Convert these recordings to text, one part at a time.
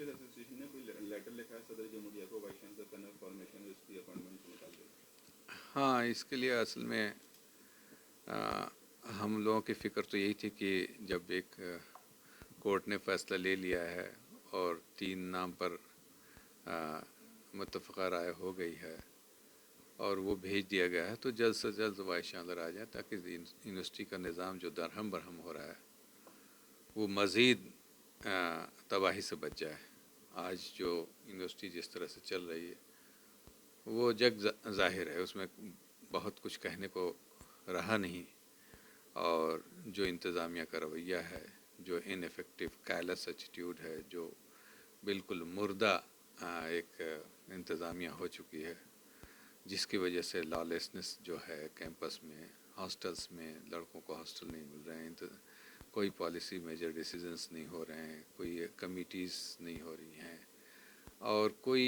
Teachers association ने कोई letter लिखा है सदर जमहूरिया को वाइस चांसलर का फॉर्मेशन उसकी अपॉइंटमेंट को निकाल दें? हाँ, इसके लिए असल में हम लोगों की फ़िक्र तो यही थी कि जब एक कोर्ट ने फ़ैसला ले लिया है और 3 नाम पर मुत्तफ़क़ा राय हो गई है और वो भेज दिया गया है, तो जल्द से जल्द वाइस चांसलर आ जाए ताकि यूनिवर्सिटी का निज़ाम जो दरहम बरहम हो रहा है वो मज़ीद तबाही से बच जाए। आज जो यूनिवर्सिटी जिस तरह से चल रही है वो जग ज़ाहिर है, उसमें बहुत कुछ कहने को रहा नहीं, और जो इंतज़ामिया का रवैया है, जो इनफेक्टिव कैलस एटीट्यूड है, जो बिल्कुल मुर्दा एक इंतज़ामिया हो चुकी है, जिसकी वजह से लॉलेसनेस जो है कैंपस में, हॉस्टल्स में लड़कों को हॉस्टल नहीं मिल रहे हैं, कोई पॉलिसी मेजर डिसीजंस नहीं हो रहे हैं, कोई कमिटीज़ नहीं हो रही हैं, और कोई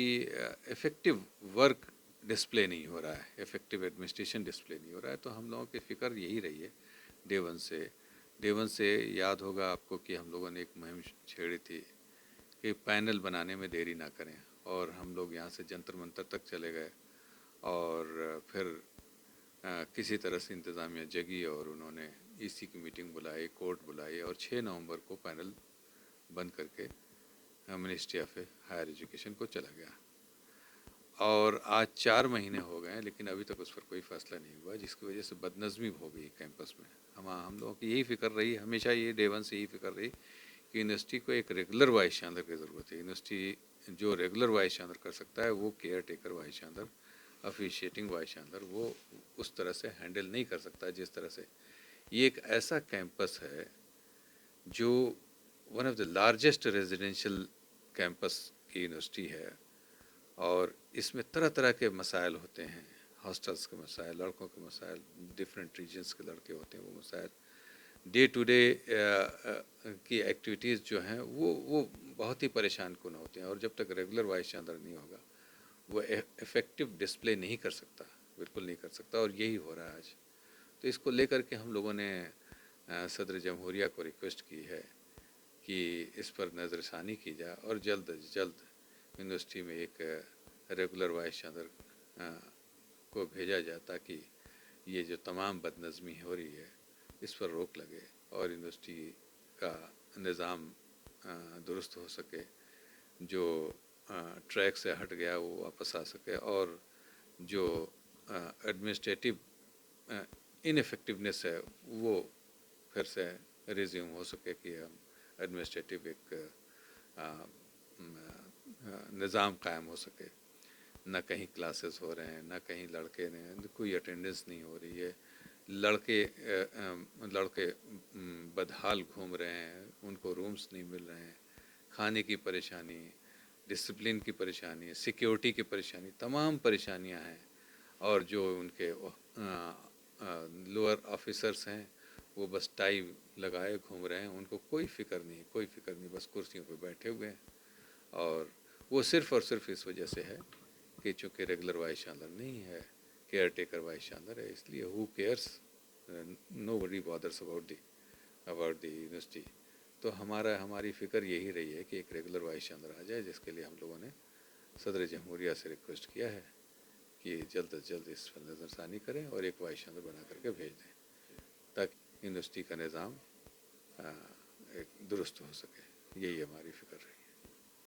इफ़ेक्टिव वर्क डिस्प्ले नहीं हो रहा है, इफ़ेक्टिव एडमिनिस्ट्रेशन डिस्प्ले नहीं हो रहा है। तो हम लोगों की फ़िक्र यही रही है डे वन से याद होगा आपको कि हम लोगों ने एक मुहिम छेड़ी थी कि पैनल बनाने में देरी ना करें, और हम लोग यहाँ से जंतर मंतर तक चले गए और फिर किसी तरह से इंतज़ामिया जगी और उन्होंने ईसी की मीटिंग बुलाई, कोर्ट बुलाई, और 6 नवंबर को पैनल बंद करके मिनिस्ट्री ऑफ हायर एजुकेशन को चला गया। और आज 4 महीने हो गए हैं लेकिन अभी तक उस पर कोई फ़ैसला नहीं हुआ, जिसकी वजह से बदनज़मी हो गई कैंपस में। हम लोगों की यही फ़िक्र रही, हमेशा ये डे वन से यही फ़िक्र रही कि यूनिवर्सिटी को एक रेगुलर वाइस चांसलर की ज़रूरत है। यूनिवर्सिटी जो रेगुलर वाइस चांसलर कर सकता है वो care taker vice chancellor, officiating vice chancellor वो उस तरह से हैंडल नहीं कर सकता जिस तरह से। ये एक ऐसा कैंपस है जो one of the largest residential campus की यूनिवर्सिटी है, और इसमें तरह तरह के मसाइल होते हैं, हॉस्टल्स के मसाइल, लड़कों के मसाइल, डिफरेंट रीजन्स के लड़के होते हैं, वो मसाइल, डे टू डे की एक्टिविटीज़ जो हैं वो बहुत ही परेशान कुन होते हैं, और जब तक रेगुलर वाइस चांसलर नहीं होगा वो इफ़ेक्टिव डिस्प्ले नहीं कर सकता, बिल्कुल नहीं कर सकता, और यही हो रहा है आज। तो इसको लेकर के हम लोगों ने सदर जमहूरिया को रिक्वेस्ट की है कि इस पर नज़रसानी की जाए और जल्द अज जल्द यूनिवर्सिटी में एक रेगुलर वाइस चांसलर को भेजा जाए ताकि ये जो तमाम बदनज़मी हो रही है इस पर रोक लगे और यूनिवर्सिटी का निज़ाम दुरुस्त हो सके, जो ट्रैक से हट गया वो वापस आ सके, और जो एडमिनिस्ट्रेटिव इनफेक्टिवनेस है वो फिर से रिज्यूम हो सके कि हम एडमिनिस्ट्रेटिव एक निज़ाम कायम हो सके। न कहीं क्लासेस हो रहे हैं, न कहीं लड़के ने कोई अटेंडेंस नहीं हो रही है, लड़के बदहाल घूम रहे हैं, उनको रूम्स नहीं मिल रहे हैं, खाने की परेशानी, डिसिप्लिन की परेशानी, सिक्योरिटी की परेशानी, तमाम परेशानियां हैं। और जो उनके लोअर ऑफिसर्स हैं वो बस टाई लगाए घूम रहे हैं, उनको कोई फ़िक्र नहीं, बस कुर्सियों पे बैठे हुए हैं, और वो सिर्फ़ और सिर्फ इस वजह से है कि चूँकि रेगुलर वाइस चांसलर नहीं है, केयर टेकर वाइस चांसलर है, इसलिए who cares, nobody bothers about the university. तो हमारी फ़िक्र यही रही है कि एक रेगुलर वाइस चांसलर आ जाए, जिसके लिए हम लोगों ने सदर जमहूरिया से रिक्वेस्ट किया है कि जल्द अज जल्द इस पर नज़रसानी करें और एक वाइस चांसलर बना करके भेज दें ताकि यूनिवर्सिटी का निज़ाम एक दुरुस्त हो सके। यही हमारी फ़िक्र है।